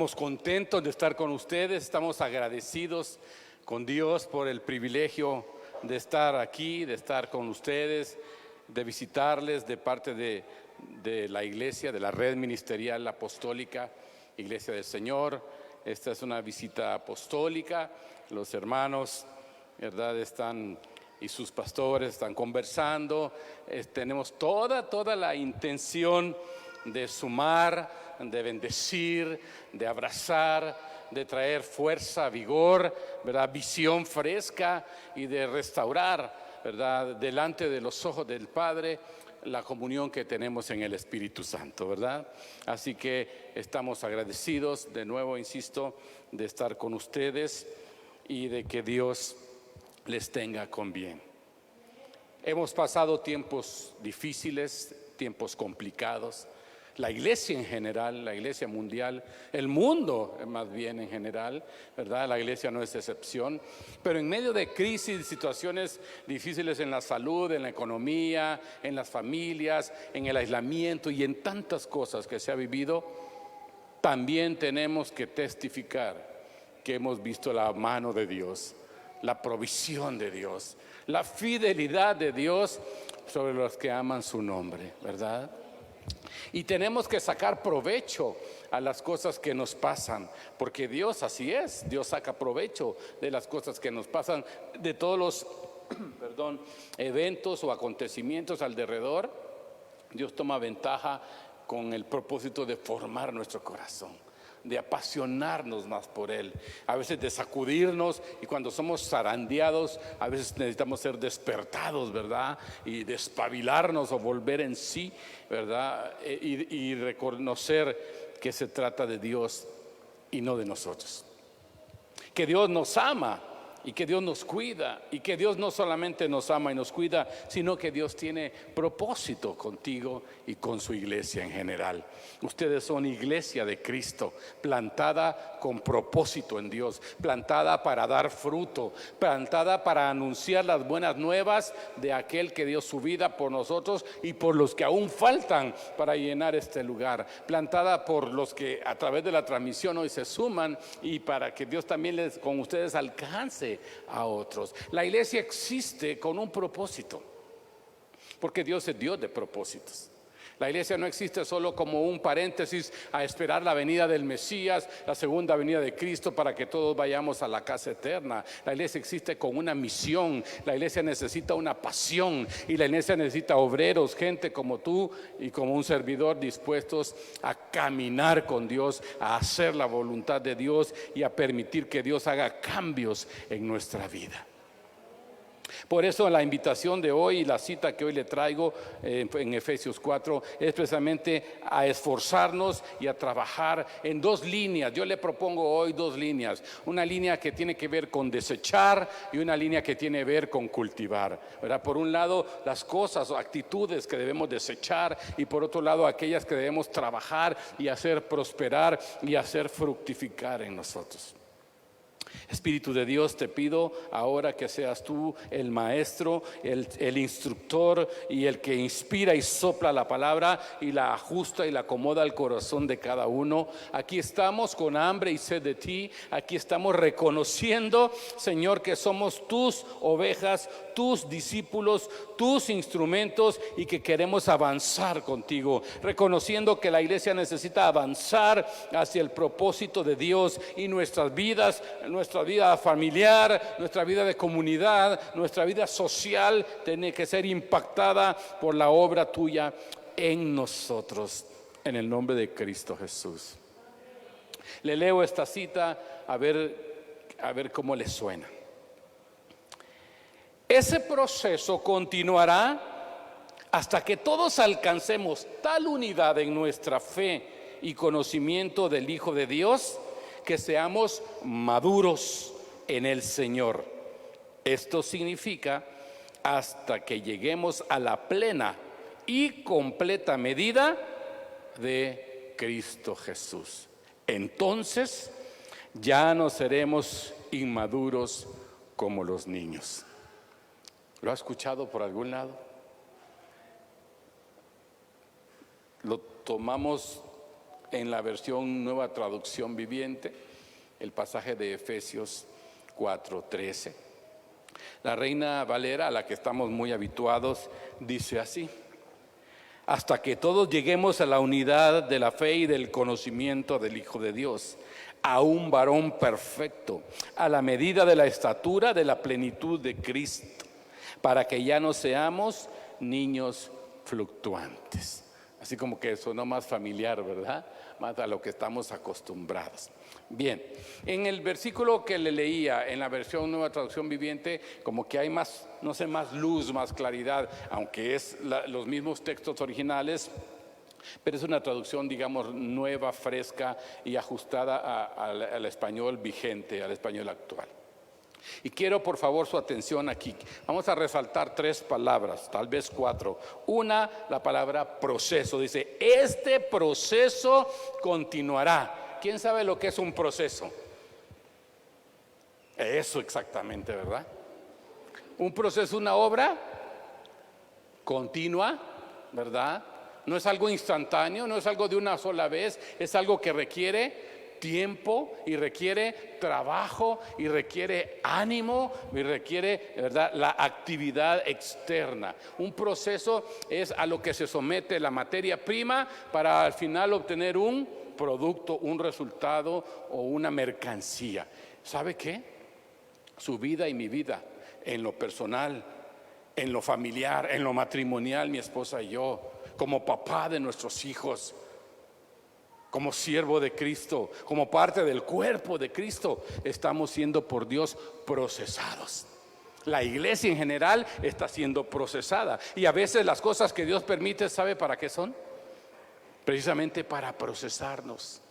Estamos contentos de estar con ustedes, estamos agradecidos con Dios por el privilegio de estar aquí, de estar con ustedes, de visitarles de parte de la iglesia, de la red ministerial apostólica, Iglesia del Señor. Esta es una visita apostólica, los hermanos, ¿verdad?, están y sus pastores están conversando. Tenemos toda la intención de sumar, de bendecir, de abrazar, de traer fuerza, vigor, ¿verdad?, visión fresca y de restaurar, ¿verdad?, delante de los ojos del Padre la comunión que tenemos en el Espíritu Santo, ¿verdad? Así que estamos agradecidos, de nuevo insisto, de estar con ustedes y de que Dios les tenga con bien. Hemos pasado tiempos difíciles, tiempos complicados. La iglesia en general, la iglesia mundial, el mundo más bien en general, ¿verdad? La iglesia no es excepción. Pero en medio de crisis, situaciones difíciles en la salud, en la economía, en las familias, en el aislamiento y en tantas cosas que se ha vivido, también tenemos que testificar que hemos visto la mano de Dios, la provisión de Dios, la fidelidad de Dios sobre los que aman su nombre, ¿verdad? Y tenemos que sacar provecho a las cosas que nos pasan, porque Dios así es, Dios saca provecho de las cosas que nos pasan, de todos los eventos o acontecimientos alrededor. Dios toma ventaja con el propósito de formar nuestro corazón, de apasionarnos más por Él, a veces de sacudirnos, y cuando somos zarandeados a veces necesitamos ser despertados, ¿verdad? Y despabilarnos o volver en sí, ¿verdad? Y reconocer que se trata de Dios y no de nosotros, que Dios nos ama y que Dios nos cuida, y que Dios no solamente nos ama y nos cuida, sino que Dios tiene propósito contigo y con su iglesia en general. Ustedes son iglesia de Cristo, plantada con propósito en Dios, plantada para dar fruto, plantada para anunciar las buenas nuevas de aquel que dio su vida por nosotros y por los que aún faltan para llenar este lugar, plantada por los que a través de la transmisión hoy se suman, y para que Dios también con ustedes alcance a otros. La iglesia existe con un propósito, porque Dios es Dios de propósitos. La iglesia no existe solo como un paréntesis a esperar la venida del Mesías, la segunda venida de Cristo, para que todos vayamos a la casa eterna. La iglesia existe con una misión. La iglesia necesita una pasión, y la iglesia necesita obreros, gente como tú y como un servidor, dispuestos a caminar con Dios, a hacer la voluntad de Dios y a permitir que Dios haga cambios en nuestra vida. Por eso la invitación de hoy y la cita que hoy le traigo en Efesios 4 es precisamente a esforzarnos y a trabajar en dos líneas. Yo le propongo hoy dos líneas: una línea que tiene que ver con desechar y una línea que tiene que ver con cultivar, ¿verdad? Por un lado, las cosas o actitudes que debemos desechar, y por otro lado, aquellas que debemos trabajar y hacer prosperar y hacer fructificar en nosotros. Espíritu de Dios, te pido ahora que seas tú el maestro, el instructor y el que inspira y sopla la palabra y la ajusta y la acomoda al corazón de cada uno. Aquí estamos con hambre y sed de ti. Aquí estamos reconociendo, Señor, que somos tus ovejas, tus discípulos, tus instrumentos, y que queremos avanzar contigo, reconociendo que la iglesia necesita avanzar hacia el propósito de Dios, y nuestras vidas, nuestra vida familiar, nuestra vida de comunidad, nuestra vida social tiene que ser impactada por la obra tuya en nosotros, en el nombre de Cristo Jesús. Le leo esta cita a ver cómo le suena. Ese proceso continuará hasta que todos alcancemos tal unidad en nuestra fe y conocimiento del Hijo de Dios, que seamos maduros en el Señor. Esto significa hasta que lleguemos a la plena y completa medida de Cristo Jesús. Entonces ya no seremos inmaduros como los niños. ¿Lo ha escuchado por algún lado? Lo tomamos en la versión Nueva Traducción Viviente, el pasaje de Efesios 4:13. La Reina Valera, a la que estamos muy habituados, dice así: hasta que todos lleguemos a la unidad de la fe y del conocimiento del Hijo de Dios, a un varón perfecto, a la medida de la estatura de la plenitud de Cristo, para que ya no seamos niños fluctuantes. Así como que sonó más familiar, ¿verdad? Más a lo que estamos acostumbrados. Bien, en el versículo que le leía en la versión Nueva Traducción Viviente, como que hay más, no sé, más luz, más claridad, aunque es los mismos textos originales, pero es una traducción, digamos, nueva, fresca y ajustada al español vigente, al español actual. Y quiero por favor su atención aquí. Vamos a resaltar 3 palabras, tal vez 4. Una, la palabra proceso. Dice, este proceso continuará. ¿Quién sabe lo que es un proceso? Eso exactamente, ¿verdad? Un proceso, una obra continua, ¿verdad? No es algo instantáneo, no es algo de una sola vez, es algo que requiere tiempo y requiere trabajo y requiere ánimo y requiere, ¿verdad?, la actividad externa. Un proceso es a lo que se somete la materia prima para al final obtener un producto, un resultado o una mercancía. ¿Sabe qué? Su vida y mi vida, en lo personal, en lo familiar, en lo matrimonial, mi esposa y yo, como papá de nuestros hijos, como siervo de Cristo, como parte del cuerpo de Cristo, estamos siendo por Dios procesados. La iglesia en general está siendo procesada. Y a veces las cosas que Dios permite, ¿sabe para qué son? Precisamente para procesarnos.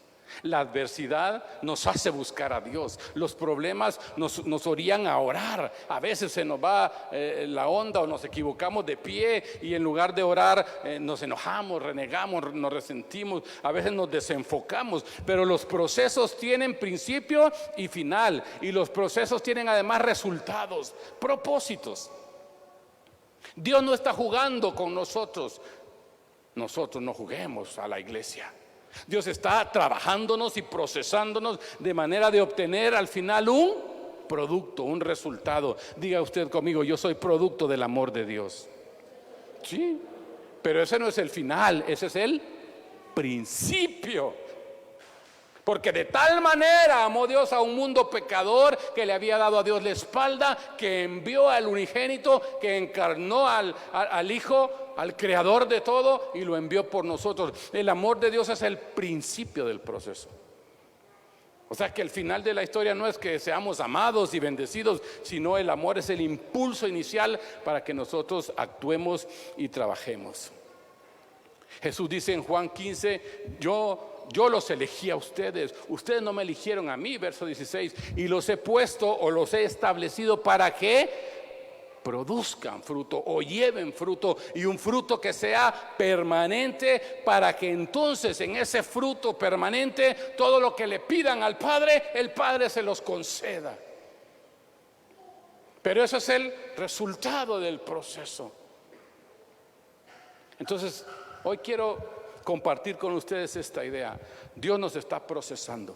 La adversidad nos hace buscar a Dios. Los problemas nos orillan a orar. A veces se nos va la onda o nos equivocamos de pie y en lugar de orar nos enojamos, renegamos, nos resentimos. A veces nos desenfocamos. Pero los procesos tienen principio y final. Y los procesos tienen además resultados, propósitos. Dios no está jugando con nosotros. Nosotros no juguemos a la iglesia. Dios está trabajándonos y procesándonos de manera de obtener al final un producto, un resultado. Diga usted conmigo, yo soy producto del amor de Dios. Sí, pero ese no es el final, ese es el principio. Porque de tal manera amó Dios a un mundo pecador que le había dado a Dios la espalda, que envió al unigénito, que encarnó al Hijo, al Creador de todo y lo envió por nosotros. El amor de Dios es el principio del proceso. O sea que el final de la historia no es que seamos amados y bendecidos, sino el amor es el impulso inicial para que nosotros actuemos y trabajemos. Jesús dice en Juan 15, yo los elegí a ustedes, ustedes no me eligieron a mí, verso 16, y los he puesto o los he establecido para que produzcan fruto o lleven fruto, y un fruto que sea permanente, para que entonces en ese fruto permanente todo lo que le pidan al Padre, el Padre se los conceda. Pero eso es el resultado del proceso. Entonces, hoy quiero compartir con ustedes esta idea. Dios nos está procesando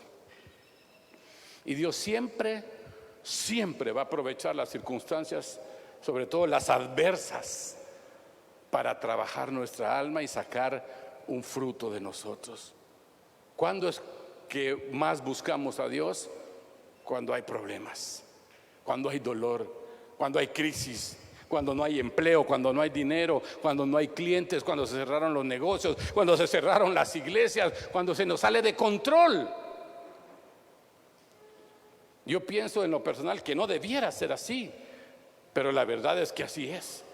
y Dios siempre va a aprovechar las circunstancias, sobre todo las adversas, para trabajar nuestra alma y sacar un fruto de nosotros. ¿Cuándo es que más buscamos a Dios? Cuando hay problemas, cuando hay dolor, cuando hay crisis, cuando no hay empleo, cuando no hay dinero, cuando no hay clientes, cuando se cerraron los negocios, cuando se cerraron las iglesias, cuando se nos sale de control. Yo pienso en lo personal que no debiera ser así, pero la verdad es que así es.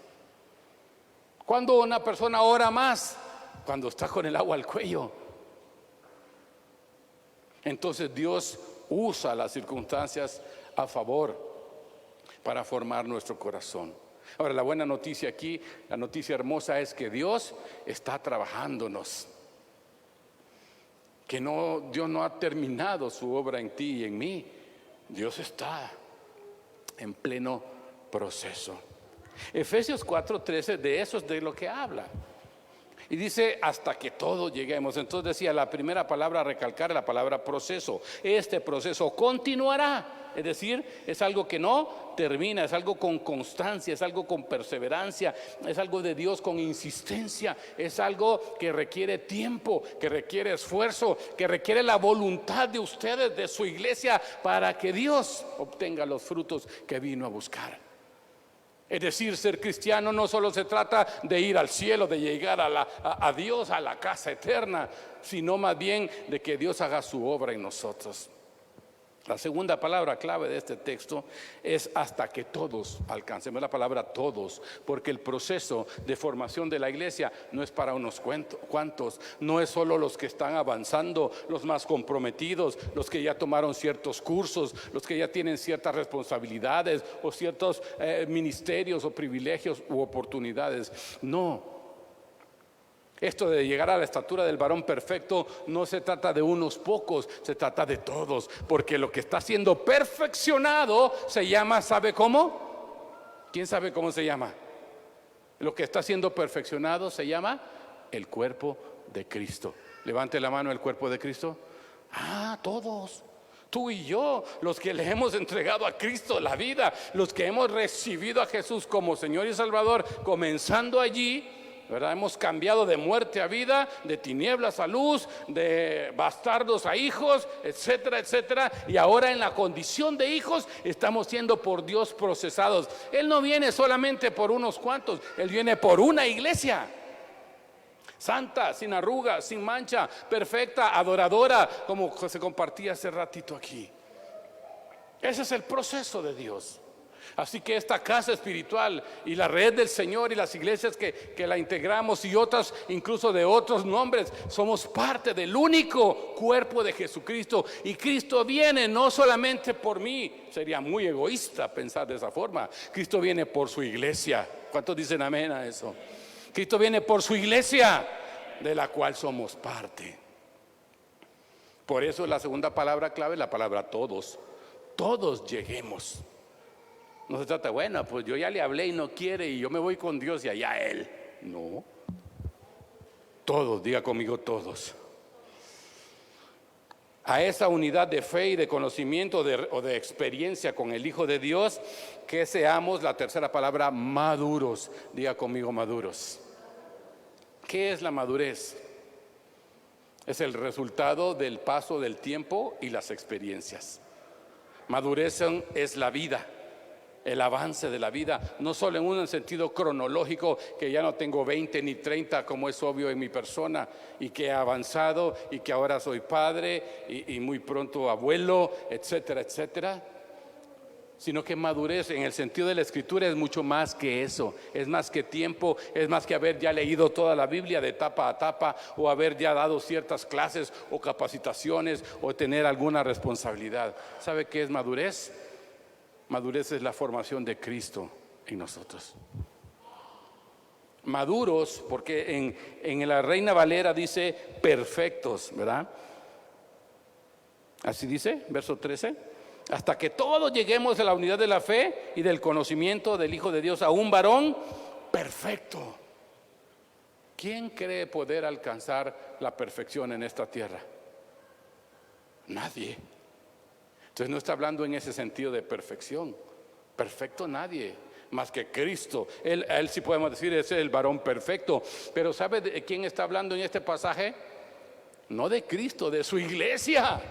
Cuando una persona ora más, cuando está con el agua al cuello. Entonces Dios usa las circunstancias a favor para formar nuestro corazón. Ahora, la buena noticia aquí, la noticia hermosa es que Dios está trabajándonos. Que Dios no ha terminado su obra en ti y en mí. Dios está en pleno proceso. Efesios 4:13, de eso es de lo que habla. Y dice hasta que todos lleguemos. Entonces decía, la primera palabra a recalcar es la palabra proceso. Este proceso continuará. Es decir, es algo que no termina, es algo con constancia, es algo con perseverancia, es algo de Dios con insistencia, es algo que requiere tiempo, que requiere esfuerzo, que requiere la voluntad de ustedes, de su iglesia, para que Dios obtenga los frutos que vino a buscar. Es decir, ser cristiano no solo se trata de ir al cielo, de llegar a Dios, a la casa eterna, sino más bien de que Dios haga su obra en nosotros. La segunda palabra clave de este texto es hasta que todos alcancemos. La palabra todos, porque el proceso de formación de la iglesia no es para unos cuantos, no es solo los que están avanzando, los más comprometidos, los que ya tomaron ciertos cursos, los que ya tienen ciertas responsabilidades o ciertos ministerios o privilegios u oportunidades. No. Esto de llegar a la estatura del varón perfecto no se trata de unos pocos, se trata de todos, porque lo que está siendo perfeccionado se llama, ¿sabe cómo? ¿Quién sabe cómo se llama? Lo que está siendo perfeccionado se llama el cuerpo de Cristo. Levante la mano, el cuerpo de Cristo. Todos. Tú y yo, los que le hemos entregado a Cristo la vida, los que hemos recibido a Jesús como Señor y Salvador, comenzando allí, ¿verdad? Hemos cambiado de muerte a vida, de tinieblas a luz, de bastardos a hijos, etcétera, etcétera. Y ahora en la condición de hijos estamos siendo por Dios procesados. Él no viene solamente por unos cuantos, Él viene por una iglesia santa, sin arruga, sin mancha, perfecta, adoradora, como se compartía hace ratito aquí. Ese es el proceso de Dios. Así que esta casa espiritual y la red del Señor y las iglesias que la integramos y otras, incluso de otros nombres, somos parte del único cuerpo de Jesucristo. Y Cristo viene no solamente por mí, sería muy egoísta pensar de esa forma. Cristo viene por su iglesia. ¿Cuántos dicen amén a eso? Cristo viene por su iglesia, de la cual somos parte. Por eso la segunda palabra clave es la palabra todos. Todos lleguemos. No se trata, bueno, pues yo ya le hablé y no quiere y yo me voy con Dios y allá Él. No. Todos, diga conmigo todos. A esa unidad de fe y de conocimiento o de experiencia con el Hijo de Dios, que seamos, la tercera palabra, maduros. Diga conmigo maduros. ¿Qué es la madurez? Es el resultado del paso del tiempo y las experiencias. Madurez es la vida. El avance de la vida, no solo en un sentido cronológico, que ya no tengo 20 ni 30 como es obvio en mi persona, y que he avanzado y que ahora soy padre y muy pronto abuelo, etcétera, etcétera, sino que madurez en el sentido de la escritura es mucho más que eso, es más que tiempo, es más que haber ya leído toda la Biblia de tapa a tapa o haber ya dado ciertas clases o capacitaciones o tener alguna responsabilidad. ¿Sabe qué es madurez? Madurez es la formación de Cristo en nosotros. Maduros, porque en la Reina Valera dice perfectos, ¿verdad? Así dice, verso 13. Hasta que todos lleguemos a la unidad de la fe y del conocimiento del Hijo de Dios, a un varón perfecto. ¿Quién cree poder alcanzar la perfección en esta tierra? Nadie. Entonces no está hablando en ese sentido de perfección. Perfecto nadie, más que Cristo. Él sí podemos decir, ese es el varón perfecto. Pero ¿sabe de quién está hablando en este pasaje? No de Cristo, de su iglesia,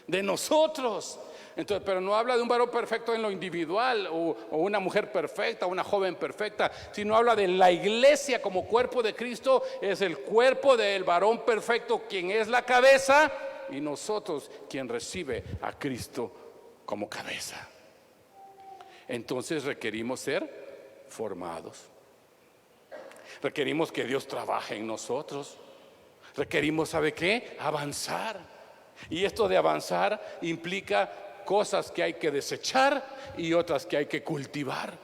de nosotros. Entonces, pero no habla de un varón perfecto en lo individual o una mujer perfecta, una joven perfecta, sino habla de la iglesia como cuerpo de Cristo. Es el cuerpo del varón perfecto, quien es la cabeza, y nosotros quien recibe a Cristo como cabeza. Entonces requerimos ser formados. Requerimos que Dios trabaje en nosotros. Requerimos, ¿sabe qué? Avanzar. Y esto de avanzar implica cosas que hay que desechar y otras que hay que cultivar.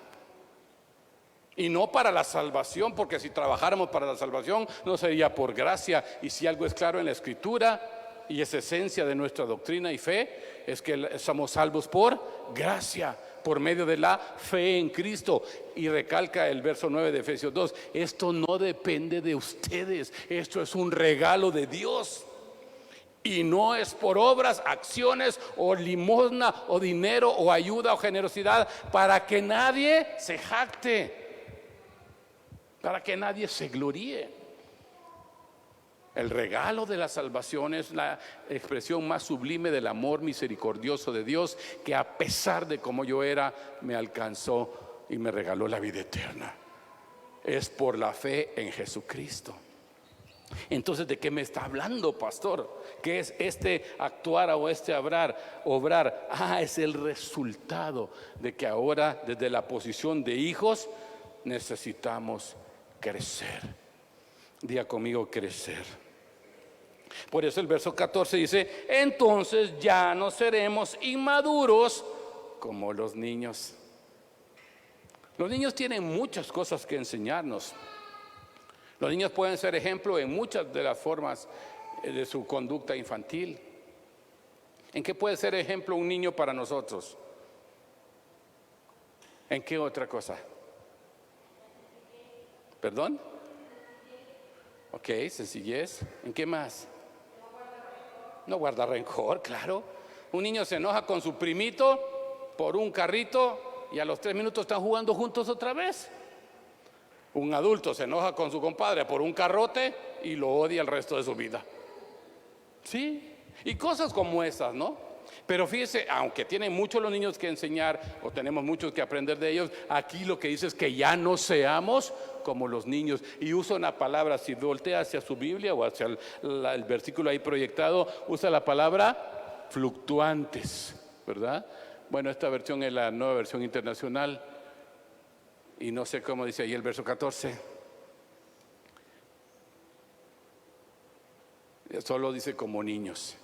Y no para la salvación, porque si trabajáramos para la salvación no sería por gracia. Y si algo es claro en la Escritura y es esencia de nuestra doctrina y fe, es que somos salvos por gracia, por medio de la fe en Cristo. Y recalca el verso 9 de Efesios 2, esto no depende de ustedes, esto es un regalo de Dios. Y no es por obras, acciones o limosna o dinero o ayuda o generosidad, para que nadie se jacte, para que nadie se gloríe. El regalo de la salvación es la expresión más sublime del amor misericordioso de Dios, que a pesar de cómo yo era, me alcanzó y me regaló la vida eterna. Es por la fe en Jesucristo. Entonces, ¿de qué me está hablando, pastor? ¿Qué es este actuar o este obrar? Es el resultado de que ahora, desde la posición de hijos, necesitamos crecer. Diga conmigo, crecer. Por eso el verso 14 dice, entonces ya no seremos inmaduros como los niños. Los niños tienen muchas cosas que enseñarnos. Los niños pueden ser ejemplo en muchas de las formas de su conducta infantil. ¿En qué puede ser ejemplo un niño para nosotros? ¿En qué otra cosa? ¿Perdón? Ok, sencillez. ¿En qué más? No guarda rencor, claro. Un niño se enoja con su primito por un carrito y a los 3 minutos están jugando juntos otra vez. Un adulto se enoja con su compadre por un carrote y lo odia el resto de su vida. Sí, y cosas como esas, ¿no? Pero fíjese, aunque tienen mucho los niños que enseñar o tenemos muchos que aprender de ellos, aquí lo que dice es que ya no seamos como los niños. Y usa una palabra, si voltea hacia su Biblia o hacia el versículo ahí proyectado, usa la palabra fluctuantes, ¿verdad? Bueno, esta versión es la Nueva Versión Internacional y no sé cómo dice ahí el verso 14. Solo dice como niños.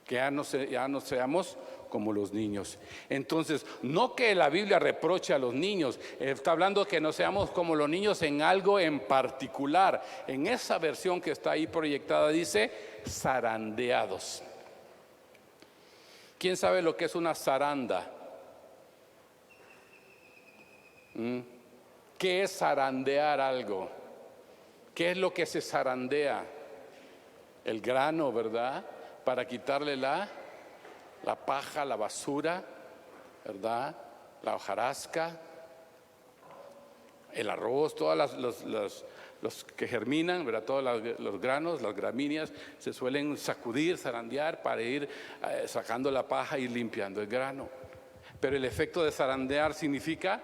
Que ya no seamos como los niños. Entonces, no que la Biblia reproche a los niños, está hablando que no seamos como los niños en algo en particular. En esa versión que está ahí proyectada dice zarandeados. ¿Quién sabe lo que es una zaranda? ¿Qué es zarandear algo? ¿Qué es lo que se zarandea? El grano, ¿verdad? Para quitarle la paja, la basura, ¿verdad? La hojarasca, el arroz, todos los que germinan, ¿verdad? Todos los granos, las gramíneas, se suelen sacudir, zarandear para ir sacando la paja y limpiando el grano. Pero el efecto de zarandear significa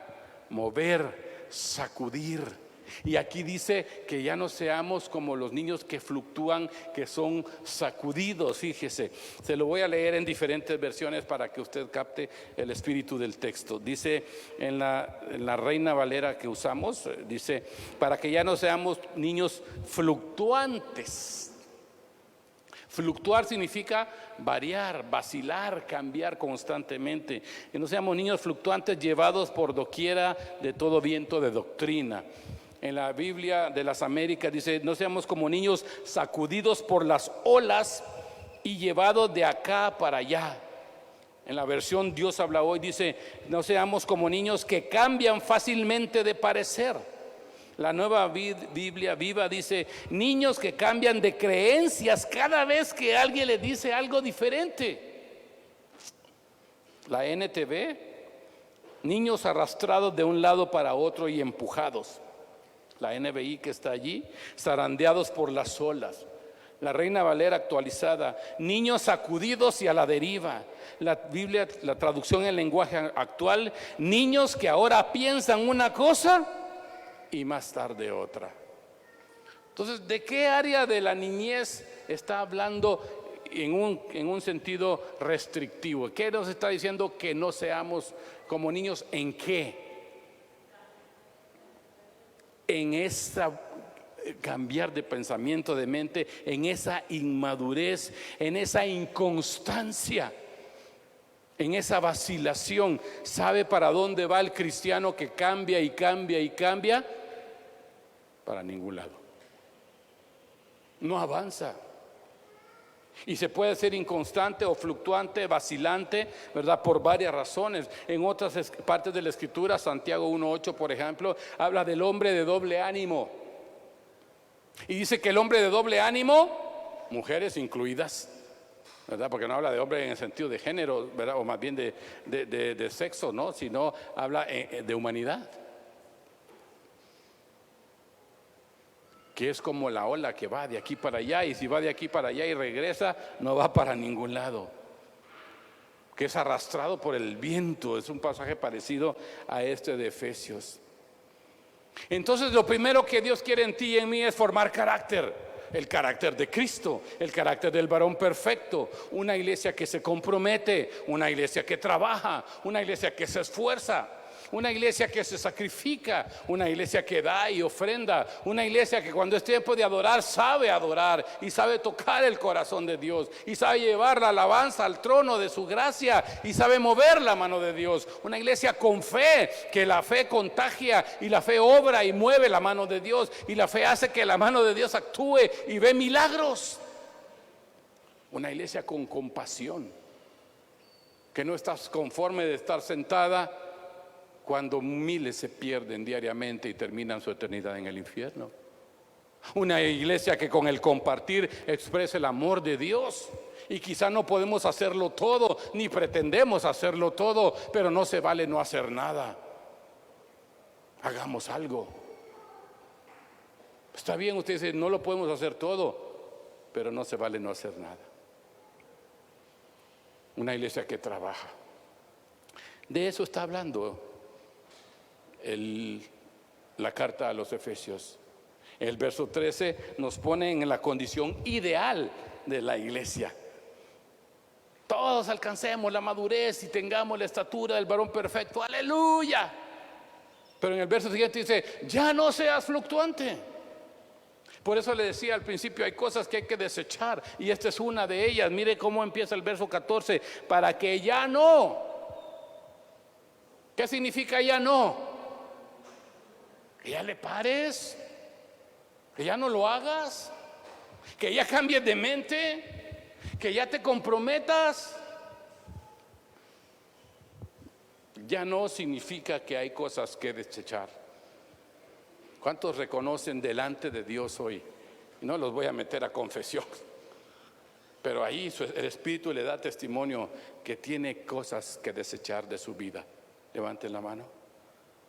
mover, sacudir. Y aquí dice que ya no seamos como los niños que fluctúan, que son sacudidos. Fíjese, se lo voy a leer en diferentes versiones para que usted capte el espíritu del texto. Dice en la Reina Valera que usamos, dice, para que ya no seamos niños fluctuantes. Fluctuar significa variar, vacilar, cambiar constantemente. Que no seamos niños fluctuantes llevados por doquiera de todo viento de doctrina. En la Biblia de las Américas dice, no seamos como niños sacudidos por las olas y llevados de acá para allá. En la versión Dios habla hoy dice, no seamos como niños que cambian fácilmente de parecer. La Nueva Biblia Viva dice, niños que cambian de creencias cada vez que alguien les dice algo diferente. La NTV, niños arrastrados de un lado para otro y empujados. La NBI que está allí, zarandeados por las olas. La Reina Valera actualizada, niños sacudidos y a la deriva. La Biblia, la traducción en lenguaje actual, niños que ahora piensan una cosa y más tarde otra. Entonces, ¿de qué área de la niñez está hablando en un sentido restrictivo? ¿Qué nos está diciendo que no seamos como niños? ¿En qué? En esa cambiar de pensamiento, de mente, en esa inmadurez, en esa inconstancia, en esa vacilación. ¿Sabe para dónde va el cristiano que cambia y cambia y cambia? Para ningún lado. No avanza. Y se puede ser inconstante o fluctuante, vacilante, ¿verdad? Por varias razones. En otras partes de la Escritura, Santiago 1:8, por ejemplo, habla del hombre de doble ánimo. Y dice que el hombre de doble ánimo, mujeres incluidas, ¿verdad? Porque no habla de hombre en el sentido de género, ¿verdad? O más bien de sexo, ¿no? Sino habla de humanidad. Que es como la ola que va de aquí para allá, y si va de aquí para allá y regresa, no va para ningún lado. Que es arrastrado por el viento. Es un pasaje parecido a este de Efesios. Entonces, lo primero que Dios quiere en ti y en mí es formar carácter. El carácter de Cristo, el carácter del varón perfecto. Una iglesia que se compromete, una iglesia que trabaja, una iglesia que se esfuerza, una iglesia que se sacrifica, una iglesia que da y ofrenda, una iglesia que cuando es tiempo de adorar sabe adorar y sabe tocar el corazón de Dios y sabe llevar la alabanza al trono de su gracia y sabe mover la mano de Dios. Una iglesia con fe, que la fe contagia y la fe obra y mueve la mano de Dios, y la fe hace que la mano de Dios actúe y ve milagros. Una iglesia con compasión, que no estás conforme de estar sentada cuando miles se pierden diariamente y terminan su eternidad en el infierno. Una iglesia que con el compartir expresa el amor de Dios. Y quizá no podemos hacerlo todo, ni pretendemos hacerlo todo, pero no se vale no hacer nada. Hagamos algo. Está bien, usted dice, no lo podemos hacer todo, pero no se vale no hacer nada. Una iglesia que trabaja. De eso está hablando la carta a los Efesios. El verso 13 nos pone en la condición ideal de la iglesia. Todos alcancemos la madurez y tengamos la estatura del varón perfecto. ¡Aleluya! Pero en el verso siguiente dice, ya no seas fluctuante. Por eso le decía al principio, hay cosas que hay que desechar, y esta es una de ellas. Mire cómo empieza el verso 14, para que ya no. ¿Qué significa ya no? Que ya le pares, que ya no lo hagas, que ya cambies de mente, que ya te comprometas. Ya no significa que hay cosas que desechar. ¿Cuántos reconocen delante de Dios hoy? No los voy a meter a confesión, pero ahí el Espíritu le da testimonio que tiene cosas que desechar de su vida. Levanten la mano.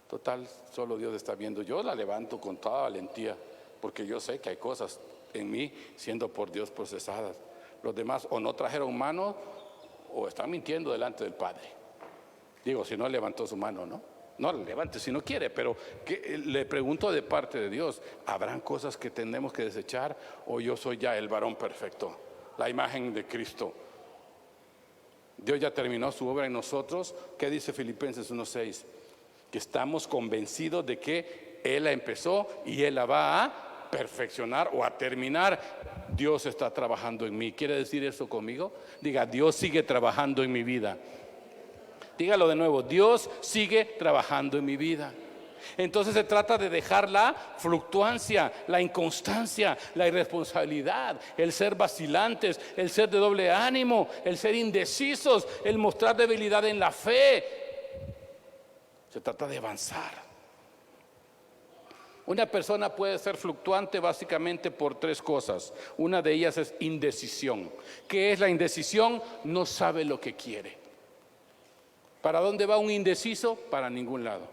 Total, solo Dios está viendo. Yo la levanto con toda valentía, porque yo sé que hay cosas en mí siendo por Dios procesadas. Los demás o no trajeron mano o están mintiendo delante del Padre. Digo, si no levantó su mano, ¿no? No la levante si no quiere, pero le pregunto de parte de Dios, ¿habrán cosas que tenemos que desechar o yo soy ya el varón perfecto, la imagen de Cristo? Dios ya terminó su obra en nosotros. ¿Qué dice Filipenses 1:6? Que estamos convencidos de que Él la empezó y Él la va a perfeccionar o a terminar. Dios está trabajando en mí. ¿Quiere decir eso conmigo? Diga, Dios sigue trabajando en mi vida. Dígalo de nuevo, Dios sigue trabajando en mi vida. Entonces se trata de dejar la fluctuancia, la inconstancia, la irresponsabilidad, el ser vacilantes, el ser de doble ánimo, el ser indecisos, el mostrar debilidad en la fe. Se trata de avanzar. Una persona puede ser fluctuante básicamente por tres cosas. Una de ellas es indecisión. ¿Qué es la indecisión? No sabe lo que quiere. ¿Para dónde va un indeciso? Para ningún lado.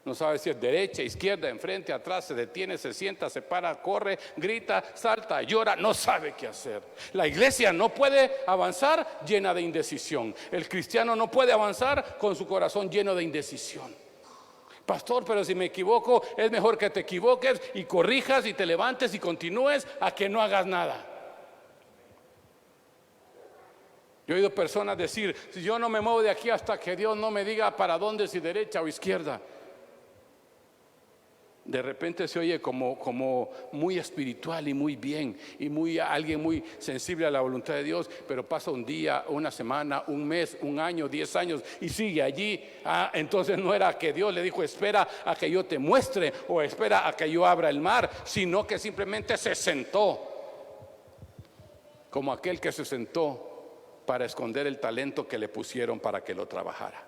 No sabe si es derecha, izquierda, enfrente, atrás, se detiene, se sienta, se para, corre, grita, salta, llora, no sabe qué hacer. La iglesia no puede avanzar llena de indecisión. El cristiano no puede avanzar con su corazón lleno de indecisión. Pastor, pero si me equivoco, es mejor que te equivoques y corrijas y te levantes y continúes a que no hagas nada. Yo he oído personas decir, si yo no me muevo de aquí hasta que Dios no me diga para dónde, si derecha o izquierda. De repente se oye como muy espiritual y muy bien y alguien muy sensible a la voluntad de Dios, pero pasa un día, una semana, un mes, un año, 10 años y sigue allí. Entonces no era que Dios le dijo espera a que yo te muestre o espera a que yo abra el mar, sino que simplemente se sentó. como aquel que se sentó para esconder el talento que le pusieron para que lo trabajara.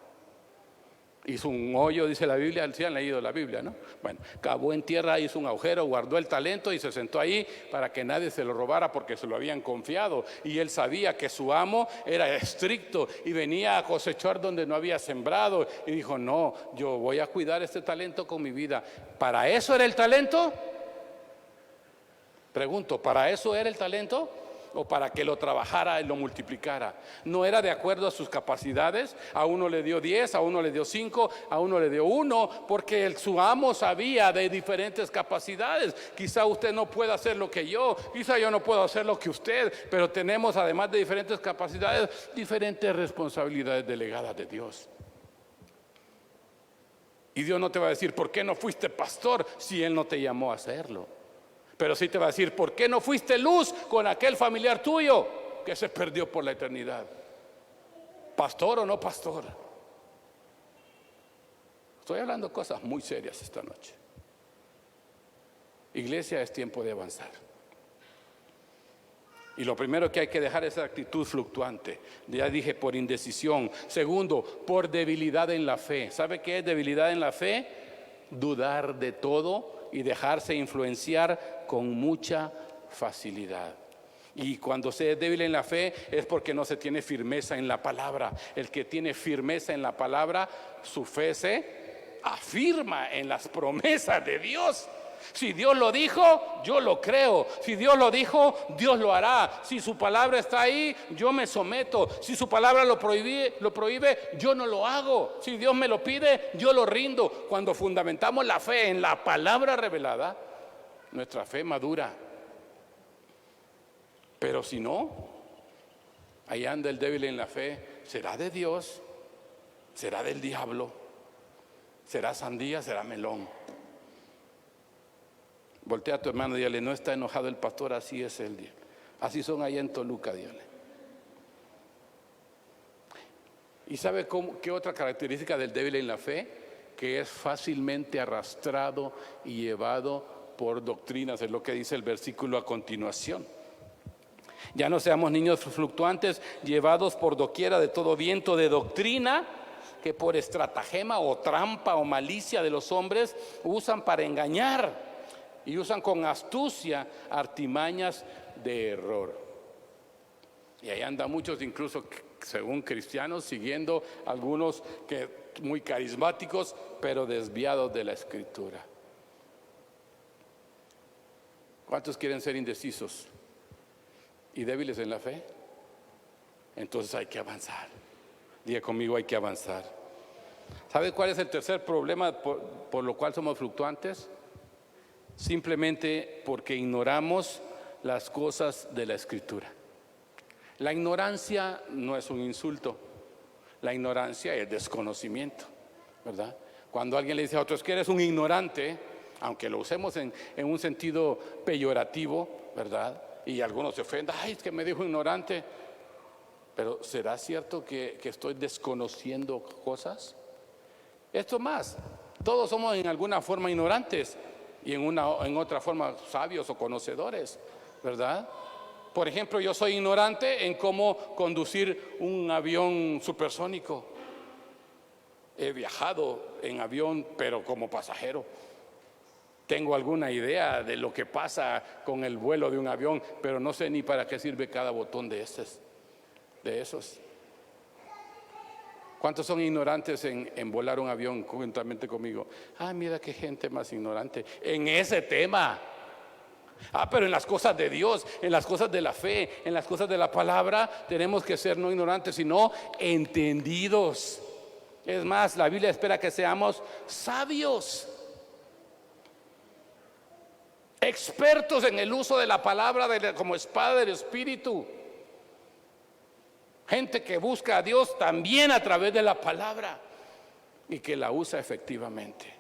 Hizo un hoyo, dice la Biblia, si han leído la Biblia, ¿no? Bueno, cavó en tierra, hizo un agujero, guardó el talento y se sentó ahí para que nadie se lo robara porque se lo habían confiado. Y él sabía que su amo era estricto y venía a cosechar donde no había sembrado. Y dijo, no, yo voy a cuidar este talento con mi vida. ¿Para eso era el talento? Pregunto, ¿para eso era el talento? ¿O para que lo trabajara y lo multiplicara? No era de acuerdo a sus capacidades. A uno le dio 10, a uno le dio 5, a uno le dio 1, porque su amo sabía de diferentes capacidades. Quizá usted no pueda hacer lo que yo, quizá yo no puedo hacer lo que usted, pero tenemos, además de diferentes capacidades, diferentes responsabilidades delegadas de Dios. Y Dios no te va a decir, ¿por qué no fuiste pastor si Él no te llamó a hacerlo? Pero sí te va a decir, ¿por qué no fuiste luz con aquel familiar tuyo que se perdió por la eternidad? ¿Pastor o no pastor? Estoy hablando cosas muy serias esta noche. Iglesia, es tiempo de avanzar. Y lo primero que hay que dejar es la actitud fluctuante. Ya dije, por indecisión. Segundo, por debilidad en la fe. ¿Sabe qué es debilidad en la fe? Dudar de todo y dejarse influenciar con mucha facilidad. Y cuando se es débil en la fe es porque no se tiene firmeza en la palabra. El que tiene firmeza en la palabra, su fe se afirma en las promesas de Dios. Si Dios lo dijo, yo lo creo. Si Dios lo dijo, Dios lo hará. Si su palabra está ahí, yo me someto. Si su palabra lo prohíbe, yo no lo hago. Si Dios me lo pide, yo lo rindo. Cuando fundamentamos la fe en la palabra revelada, nuestra fe madura. Pero si no, ahí anda el débil en la fe. ¿Será de Dios? ¿Será del diablo? ¿Será sandía? ¿Será melón? Voltea a tu hermano y dígale, no está enojado el pastor, así es el día. Así son allá en Toluca, dígale. ¿Y sabe qué otra característica del débil en la fe? Que es fácilmente arrastrado y llevado por doctrinas, es lo que dice el versículo a continuación. Ya no seamos niños fluctuantes, llevados por doquiera de todo viento de doctrina, que por estratagema o trampa o malicia de los hombres usan para engañar. Y usan con astucia artimañas de error. Y ahí andan muchos, incluso según cristianos, siguiendo algunos que muy carismáticos, pero desviados de la Escritura. ¿Cuántos quieren ser indecisos y débiles en la fe? Entonces hay que avanzar. Diga conmigo, hay que avanzar. ¿Sabe cuál es el tercer problema por lo cual somos fluctuantes? Simplemente porque ignoramos las cosas de la Escritura. La ignorancia no es un insulto. La ignorancia es desconocimiento, ¿verdad? Cuando alguien le dice a otro, es que eres un ignorante, aunque lo usemos en un sentido peyorativo, ¿verdad? Y algunos se ofenden, ay, es que me dijo ignorante. Pero ¿será cierto que estoy desconociendo cosas? Esto más, todos somos en alguna forma ignorantes y en otra forma sabios o conocedores, ¿verdad? Por ejemplo, yo soy ignorante en cómo conducir un avión supersónico. He viajado en avión, pero como pasajero. Tengo alguna idea de lo que pasa con el vuelo de un avión, pero no sé ni para qué sirve cada botón de esos. ¿Cuántos son ignorantes en volar un avión juntamente conmigo? Ah, mira qué gente más ignorante en ese tema. Ah, pero en las cosas de Dios, en las cosas de la fe, en las cosas de la palabra, tenemos que ser no ignorantes, sino entendidos. Es más, la Biblia espera que seamos sabios, expertos en el uso de la palabra como espada del Espíritu. Gente que busca a Dios también a través de la palabra y que la usa efectivamente.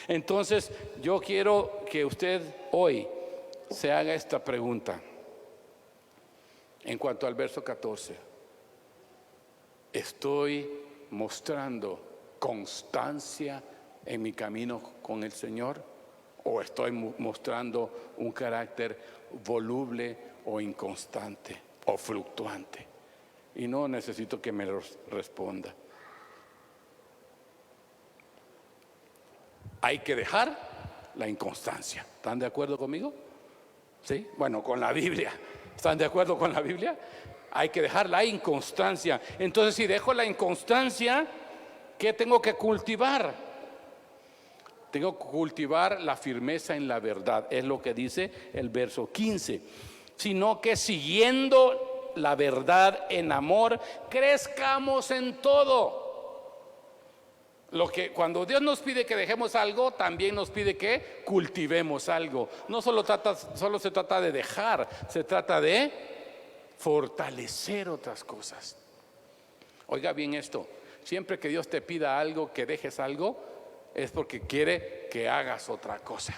Entonces, yo quiero que usted hoy se haga esta pregunta en cuanto al verso 14. ¿Estoy mostrando constancia en mi camino con el Señor o estoy mostrando un carácter voluble o inconstante o fluctuante? Y no necesito que me lo responda. Hay que dejar la inconstancia. ¿Están de acuerdo conmigo? ¿Sí? Bueno, con la Biblia. ¿Están de acuerdo con la Biblia? Hay que dejar la inconstancia. Entonces, si dejo la inconstancia, ¿qué tengo que cultivar? Tengo que cultivar la firmeza en la verdad. Es lo que dice el verso 15. Sino que siguiendo la verdad en amor, crezcamos en todo. Cuando Dios nos pide que dejemos algo, también nos pide que cultivemos algo. No solo se trata de dejar, se trata de fortalecer otras cosas. Oiga bien esto, siempre que Dios te pida algo, que dejes algo, es porque quiere que hagas otra cosa.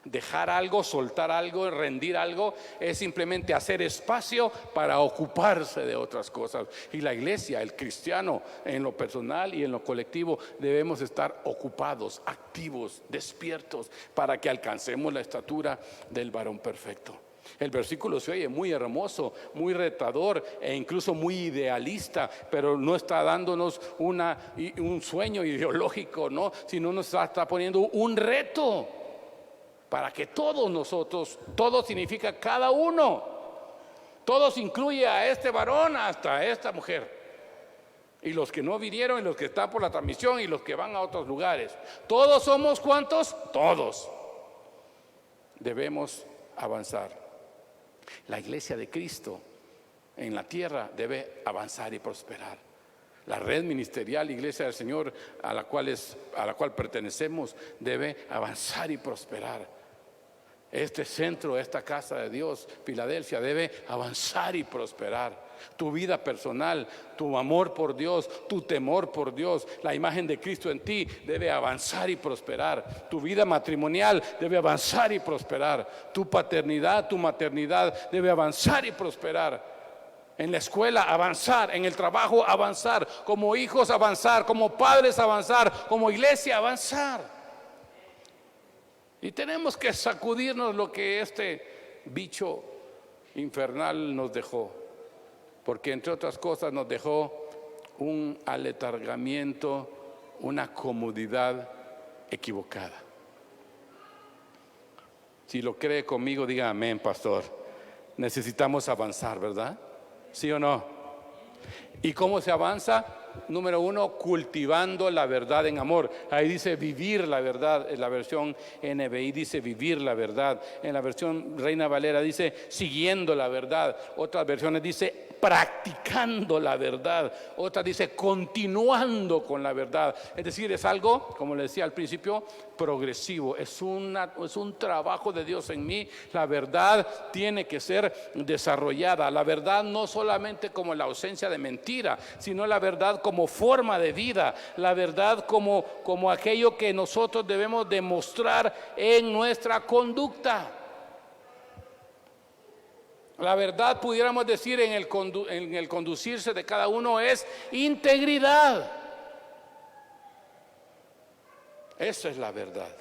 Dejar algo, soltar algo, rendir algo, es simplemente hacer espacio para ocuparse de otras cosas. Y la iglesia, el cristiano, en lo personal y en lo colectivo, debemos estar ocupados, activos, despiertos, para que alcancemos la estatura del varón perfecto. El versículo se oye muy hermoso, muy retador e incluso muy idealista, pero no está dándonos un sueño ideológico, ¿no? Sino nos está poniendo un reto para que todos nosotros, todo significa cada uno, todos incluye a este varón hasta a esta mujer, y los que no vinieron y los que están por la transmisión y los que van a otros lugares. Todos somos, ¿cuántos? Todos. Debemos avanzar. La iglesia de Cristo en la tierra debe avanzar y prosperar. La red ministerial Iglesia del Señor a la cual pertenecemos debe avanzar y prosperar. Este centro, esta casa de Dios, Filadelfia, debe avanzar y prosperar. Tu vida personal, tu amor por Dios, tu temor por Dios, la imagen de Cristo en ti debe avanzar y prosperar. Tu vida matrimonial debe avanzar y prosperar. Tu paternidad, tu maternidad debe avanzar y prosperar. En la escuela avanzar, en el trabajo avanzar, como hijos avanzar, como padres avanzar, como iglesia avanzar. Y tenemos que sacudirnos lo que este bicho infernal nos dejó, porque entre otras cosas nos dejó un aletargamiento, una comodidad equivocada. Si lo cree conmigo, diga amén, pastor. Necesitamos avanzar, ¿verdad? ¿Sí o no? ¿Y cómo se avanza? Número uno, cultivando la verdad en amor. Ahí dice vivir la verdad. En la versión NBI dice vivir la verdad. En la versión Reina Valera dice siguiendo la verdad. Otras versiones dice practicando la verdad. Otras dice continuando con la verdad. Es decir, es algo, como le decía al principio, progresivo. Es un trabajo de Dios en mí. La verdad tiene que ser desarrollada. La verdad no solamente como la ausencia de mentira, sino la verdad como forma de vida. La verdad como aquello que nosotros debemos demostrar en nuestra conducta. La verdad, pudiéramos decir, en el conducirse de cada uno es integridad. Esa es la verdad.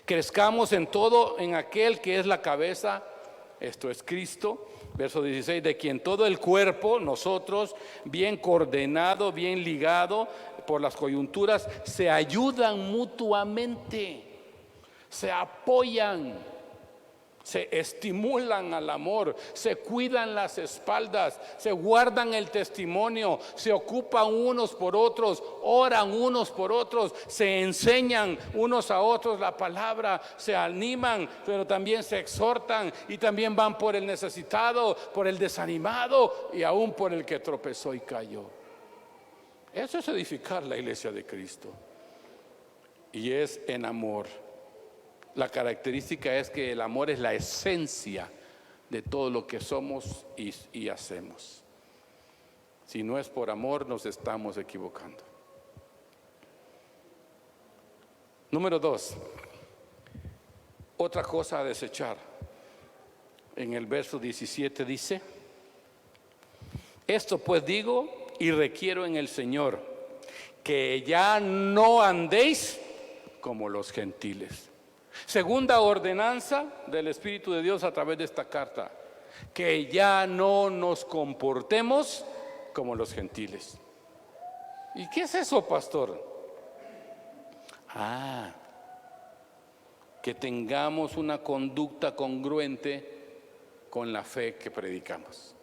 Crezcamos en todo en aquel que es la cabeza, esto es Cristo. Verso 16, de quien todo el cuerpo, nosotros, bien coordinado, bien ligado por las coyunturas, se ayudan mutuamente, se apoyan, se estimulan al amor, se cuidan las espaldas, se guardan el testimonio, se ocupan unos por otros, oran unos por otros, se enseñan unos a otros la palabra, se animan, pero también se exhortan y también van por el necesitado, por el desanimado y aún por el que tropezó y cayó. Eso es edificar la iglesia de Cristo, y es en amor. La característica es que el amor es la esencia de todo lo que somos y hacemos. Si no es por amor, nos estamos equivocando. Número 2, otra cosa a desechar. En el verso 17 dice: esto pues digo y requiero en el Señor, que ya no andéis como los gentiles. Segunda ordenanza del Espíritu de Dios a través de esta carta: que ya no nos comportemos como los gentiles. ¿Y qué es eso, pastor? Que tengamos una conducta congruente con la fe que predicamos.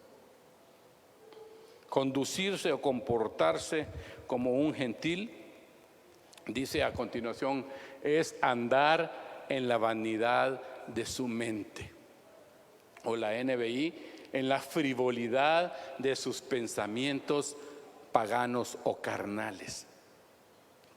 Conducirse o comportarse como un gentil, dice a continuación, es andar en la vanidad de su mente. O la NBI, en la frivolidad de sus pensamientos paganos o carnales.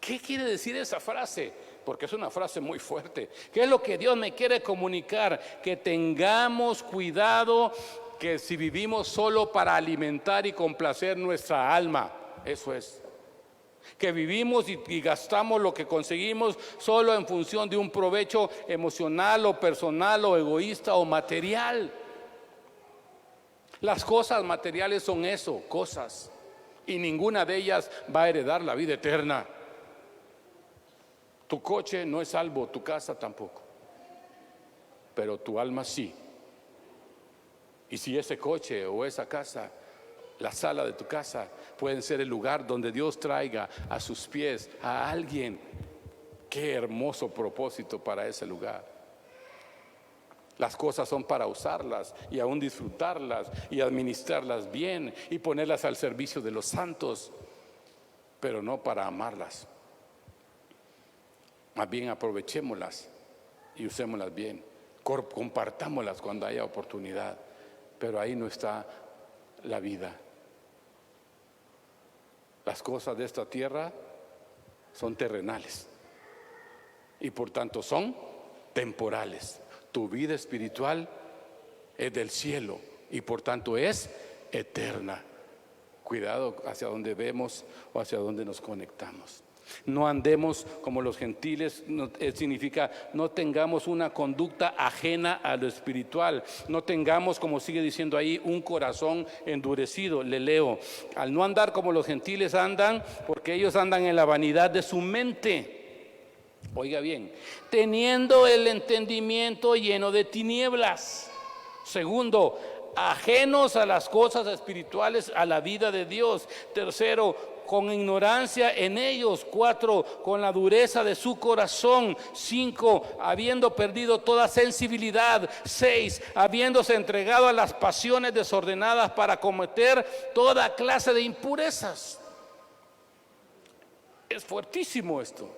¿Qué quiere decir esa frase? Porque es una frase muy fuerte. ¿Qué es lo que Dios me quiere comunicar? Que tengamos cuidado, que si vivimos solo para alimentar y complacer nuestra alma, eso es. Que vivimos y gastamos lo que conseguimos solo en función de un provecho emocional o personal o egoísta o material. Las cosas materiales son eso, cosas, y ninguna de ellas va a heredar la vida eterna. Tu coche no es salvo, tu casa tampoco, pero tu alma sí. Y si ese coche o esa casa, la sala de tu casa, pueden ser el lugar donde Dios traiga a sus pies a alguien, qué hermoso propósito para ese lugar. Las cosas son para usarlas y aún disfrutarlas y administrarlas bien y ponerlas al servicio de los santos, pero no para amarlas. Más bien aprovechémoslas y usémoslas bien, compartámoslas cuando haya oportunidad, pero ahí no está la vida. Las cosas de esta tierra son terrenales y por tanto son temporales. Tu vida espiritual es del cielo y por tanto es eterna. Cuidado hacia donde vemos o hacia donde nos conectamos. No andemos como los gentiles, significa no tengamos una conducta ajena a lo espiritual. No tengamos, como sigue diciendo ahí, un corazón endurecido. Le leo: al no andar como los gentiles andan, porque ellos andan en la vanidad de su mente. Oiga bien, teniendo el entendimiento lleno de tinieblas. Segundo, ajenos a las cosas espirituales, a la vida de Dios. Tercero, con ignorancia en ellos. 4, con la dureza de su corazón. 5, habiendo perdido toda sensibilidad. 6, habiéndose entregado a las pasiones desordenadas para cometer toda clase de impurezas. Es fuertísimo esto.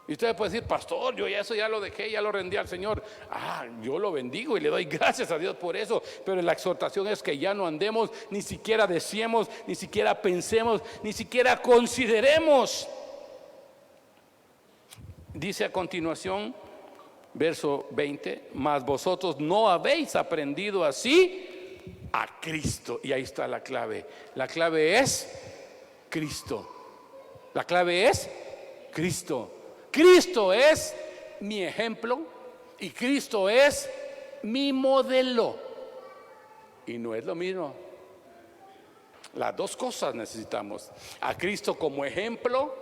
Y usted puede decir: pastor, yo eso ya lo dejé, ya lo rendí al Señor. Yo lo bendigo y le doy gracias a Dios por eso. Pero la exhortación es que ya no andemos, ni siquiera deseemos, ni siquiera pensemos, ni siquiera consideremos. Dice a continuación, verso 20: mas vosotros no habéis aprendido así a Cristo. Y ahí está la clave. La clave es Cristo. La clave es Cristo. Cristo es mi ejemplo y Cristo es mi modelo. Y no es lo mismo. Las dos cosas necesitamos: a Cristo como ejemplo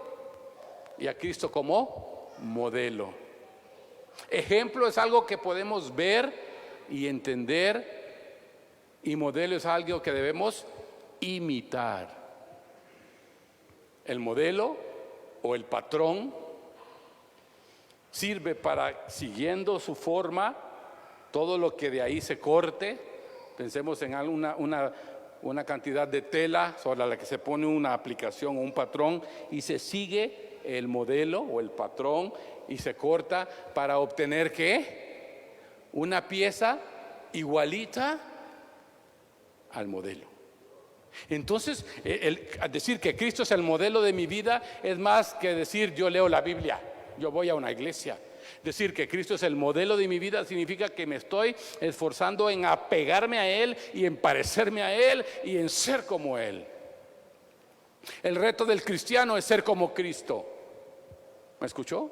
y a Cristo como modelo. Ejemplo es algo que podemos ver y entender, y modelo es algo que debemos imitar. El modelo o el patrón sirve para, siguiendo su forma, todo lo que de ahí se corte. Pensemos en una cantidad de tela sobre la que se pone una aplicación o un patrón, y se sigue el modelo o el patrón y se corta para obtener ¿qué? Una pieza igualita al modelo. Entonces, decir que Cristo es el modelo de mi vida es más que decir yo leo la Biblia, yo voy a una iglesia. Decir que Cristo es el modelo de mi vida significa que me estoy esforzando en apegarme a Él y en parecerme a Él y en ser como Él. El reto del cristiano es ser como Cristo. ¿Me escuchó?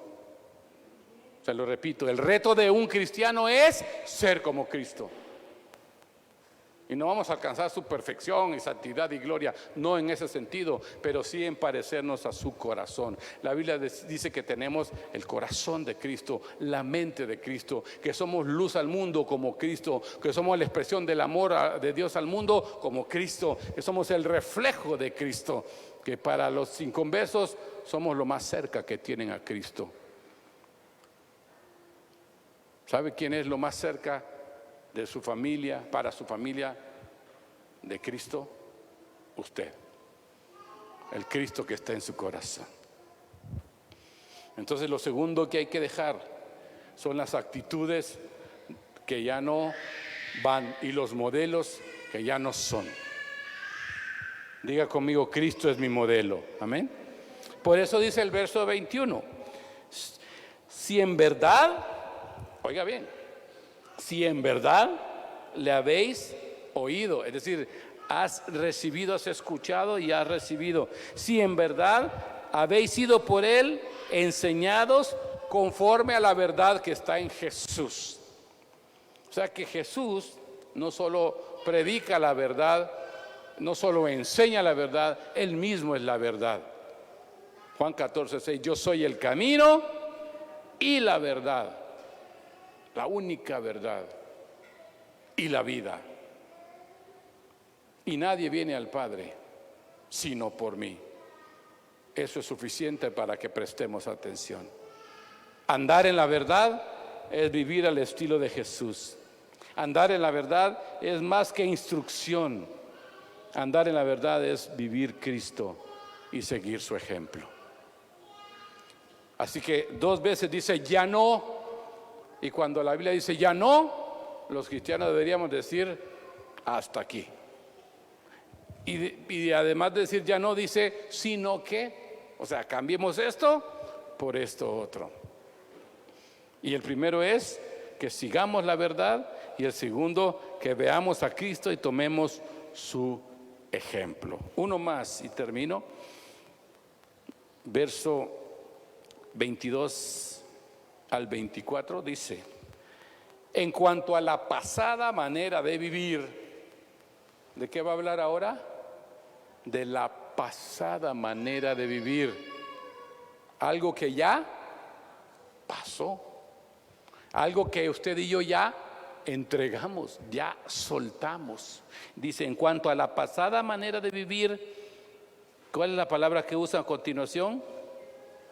Se lo repito, el reto de un cristiano es ser como Cristo. Y no vamos a alcanzar su perfección y santidad y gloria, no en ese sentido, pero sí en parecernos a su corazón. La Biblia dice que tenemos el corazón de Cristo, la mente de Cristo, que somos luz al mundo como Cristo, que somos la expresión del amor de Dios al mundo como Cristo, que somos el reflejo de Cristo, que para los inconversos somos lo más cerca que tienen a Cristo. ¿Sabe quién es lo más cerca de su familia, para su familia, de Cristo? Usted, el Cristo que está en su corazón. Entonces lo segundo que hay que dejar son las actitudes que ya no van y los modelos que ya no son. Diga conmigo, Cristo es mi modelo. Amén. Por eso dice el verso 21, si en verdad, oiga bien, si en verdad le habéis oído, es decir, has recibido, has escuchado y has recibido. Si en verdad habéis sido por Él enseñados conforme a la verdad que está en Jesús. O sea que Jesús no solo predica la verdad, no solo enseña la verdad, Él mismo es la verdad. Juan 14:6, yo soy el camino y la verdad, la única verdad y la vida. Y nadie viene al Padre sino por mí. Eso es suficiente para que prestemos atención. Andar en la verdad es vivir al estilo de Jesús. Andar en la verdad es más que instrucción. Andar en la verdad es vivir Cristo y seguir su ejemplo. Así que 2 veces dice ya no. Y cuando la Biblia dice ya no, los cristianos deberíamos decir hasta aquí. Y además de decir ya no, dice sino que, o sea, cambiemos esto por esto otro. Y el primero es que sigamos la verdad, y el segundo, que veamos a Cristo y tomemos su ejemplo. Uno más y termino. Verso 22 al 24 dice: en cuanto a la pasada manera de vivir, ¿de qué va a hablar ahora? De la pasada manera de vivir. Algo que ya pasó. Algo que usted y yo ya entregamos, ya soltamos. Dice, en cuanto a la pasada manera de vivir, ¿cuál es la palabra que usa a continuación?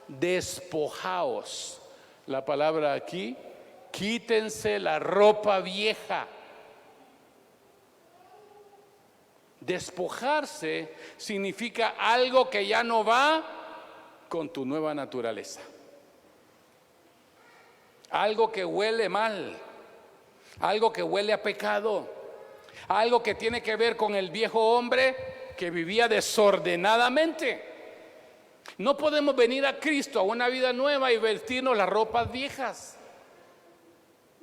Despojaos. La palabra aquí, quítense la ropa vieja. Despojarse significa algo que ya no va con tu nueva naturaleza. Algo que huele mal, algo que huele a pecado, algo que tiene que ver con el viejo hombre que vivía desordenadamente. No podemos venir a Cristo a una vida nueva y vestirnos las ropas viejas.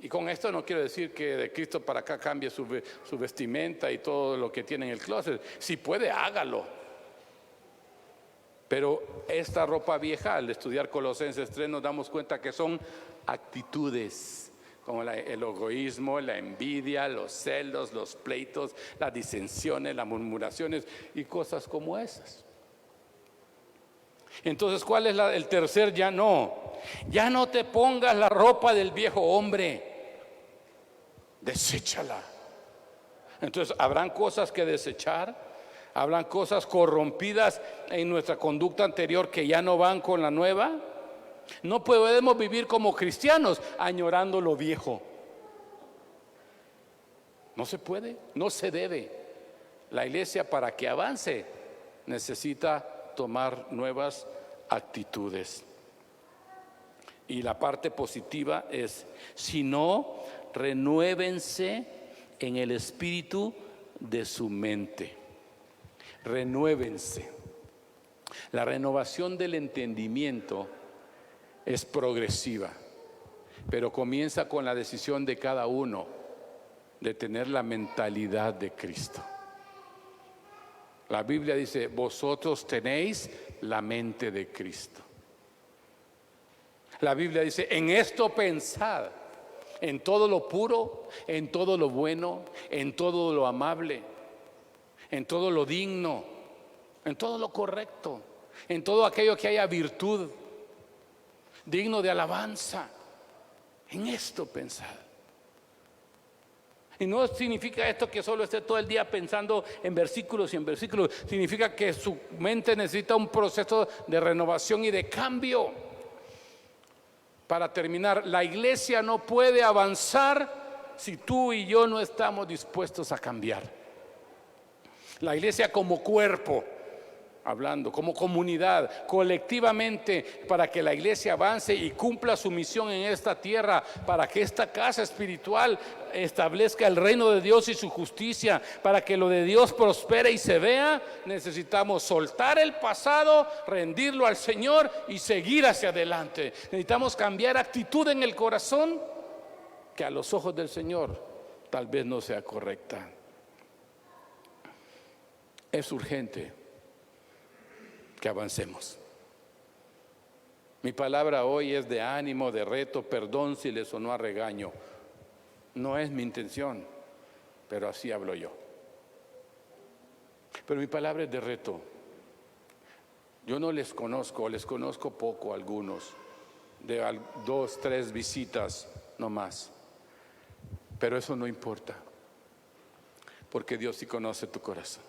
Y con esto no quiero decir que de Cristo para acá cambie su vestimenta y todo lo que tiene en el closet. Si puede, hágalo. Pero esta ropa vieja, al estudiar Colosenses 3, nos damos cuenta que son actitudes como el egoísmo, la envidia, los celos, los pleitos, las disensiones, las murmuraciones y cosas como esas. Entonces, ¿cuál es el tercer ya no? Ya no te pongas la ropa del viejo hombre. Deséchala. Entonces, ¿habrán cosas que desechar? ¿Habrán cosas corrompidas en nuestra conducta anterior que ya no van con la nueva? No podemos vivir como cristianos añorando lo viejo. No se puede, no se debe. La iglesia, para que avance, necesita tomar nuevas actitudes. Y la parte positiva es, si no, renuévense en el espíritu de su mente. Renuévense. La renovación del entendimiento es progresiva, pero comienza con la decisión de cada uno de tener la mentalidad de Cristo. La Biblia dice, vosotros tenéis la mente de Cristo. La Biblia dice, en esto pensad. en todo lo puro, en todo lo bueno, en todo lo amable, en todo lo digno, en todo lo correcto, en todo aquello que haya virtud, digno de alabanza. En esto pensad. Y no significa esto que solo esté todo el día pensando en versículos y en versículos. Significa que su mente necesita un proceso de renovación y de cambio. Para terminar, la iglesia no puede avanzar si tú y yo no estamos dispuestos a cambiar. La iglesia como cuerpo, hablando, como comunidad, colectivamente, para que la iglesia avance y cumpla su misión en esta tierra, para que esta casa espiritual establezca el reino de Dios y su justicia, para que lo de Dios prospere y se vea, necesitamos soltar el pasado, rendirlo al Señor y seguir hacia adelante. Necesitamos cambiar actitud en el corazón que a los ojos del Señor tal vez no sea correcta. Es urgente que avancemos. Mi palabra hoy es de ánimo, de reto, perdón si le sonó a regaño. No es mi intención, pero así hablo yo. Pero mi palabra es de reto. Yo no les conozco poco a algunos, de 2, 3 visitas, no más. Pero eso no importa, porque Dios sí conoce tu corazón.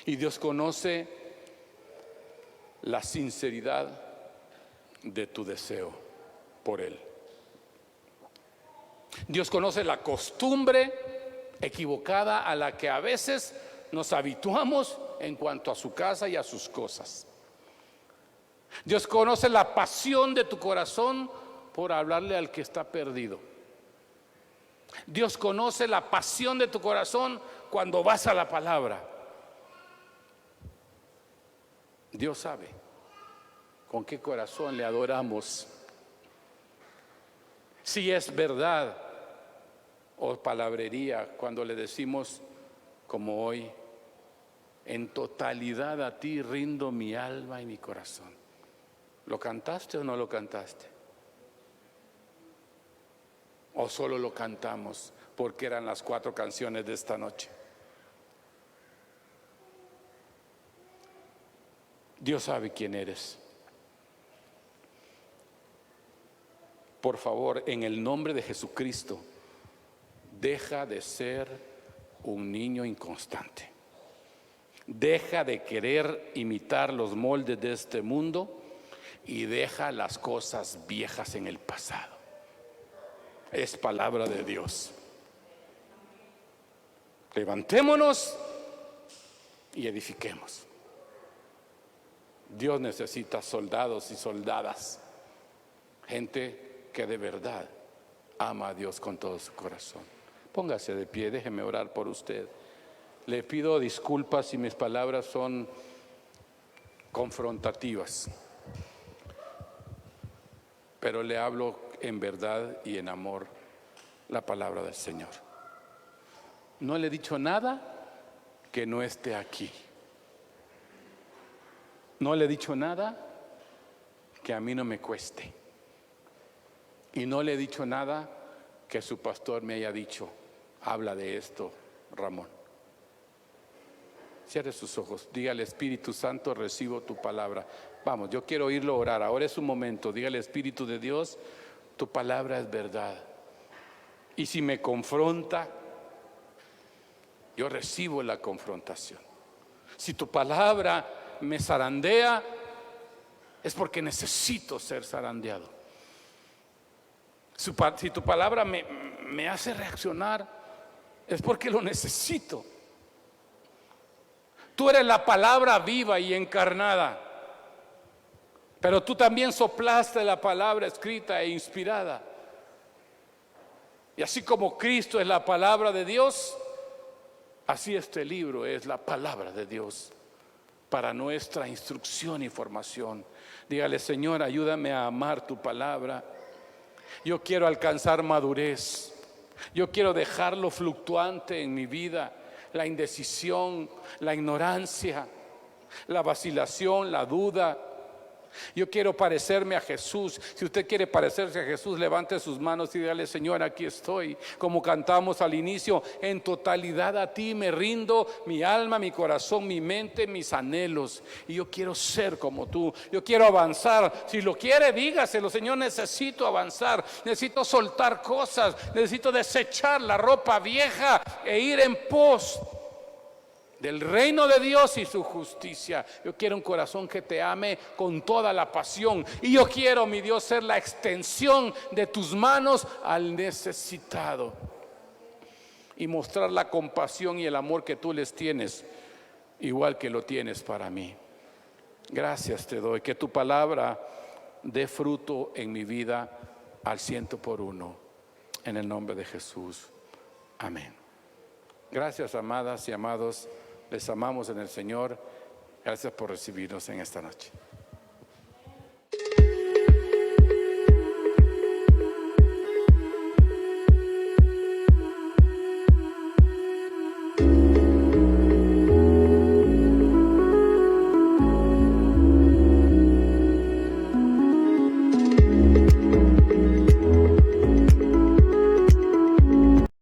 Y Dios conoce la sinceridad de tu deseo por Él. Dios conoce la costumbre equivocada a la que a veces nos habituamos en cuanto a su casa y a sus cosas. Dios conoce la pasión de tu corazón por hablarle al que está perdido. Dios conoce la pasión de tu corazón cuando vas a la palabra. Dios sabe con qué corazón le adoramos, si es verdad o palabrería cuando le decimos como hoy: en totalidad a ti rindo mi alma y mi corazón. ¿Lo cantaste o no lo cantaste? ¿O solo lo cantamos porque eran las 4 canciones de esta noche? Dios sabe quién eres. Por favor, en el nombre de Jesucristo, deja de ser un niño inconstante. Deja de querer imitar los moldes de este mundo y deja las cosas viejas en el pasado. Es palabra de Dios. Levantémonos y edifiquemos. Dios necesita soldados y soldadas, gente que de verdad ama a Dios con todo su corazón. Póngase de pie, déjeme orar por usted. Le pido disculpas si mis palabras son confrontativas, pero le hablo en verdad y en amor la palabra del Señor. No le he dicho nada que no esté aquí. No le he dicho nada que a mí no me cueste. Y no le he dicho nada que su pastor me haya dicho: habla de esto, Ramón. Cierre sus ojos, dígale: Espíritu Santo, recibo tu palabra. Vamos, yo quiero oírlo orar. Ahora es un momento. Dígale: Espíritu de Dios, tu palabra es verdad. Y si me confronta, yo recibo la confrontación. Si tu palabra me zarandea, es porque necesito ser zarandeado. Si tu palabra me hace reaccionar, es porque lo necesito. Tú eres la palabra viva y encarnada, pero tú también soplaste la palabra escrita e inspirada. Y así como Cristo es la palabra de Dios, así este libro es la palabra de Dios para nuestra instrucción y formación. Dígale: Señor, ayúdame a amar tu palabra. Yo quiero alcanzar madurez. Yo quiero dejar lo fluctuante en mi vida, la indecisión, la ignorancia, la vacilación, la duda. Yo quiero parecerme a Jesús. Si usted quiere parecerse a Jesús, levante sus manos y dígale: Señor, aquí estoy. Como cantamos al inicio, en totalidad a ti me rindo, mi alma, mi corazón, mi mente, mis anhelos. Y yo quiero ser como tú. Yo quiero avanzar. Si lo quiere, dígaselo: Señor, necesito avanzar. Necesito soltar cosas. Necesito desechar la ropa vieja e ir en pos del reino de Dios y su justicia. Yo quiero un corazón que te ame con toda la pasión. Y yo quiero, mi Dios, ser la extensión de tus manos al necesitado y mostrar la compasión y el amor que tú les tienes, igual que lo tienes para mí. Gracias te doy. Que tu palabra dé fruto en mi vida al 100%. En el nombre de Jesús. Amén. Gracias, amadas y amados. Les amamos en el Señor. Gracias por recibirnos en esta noche.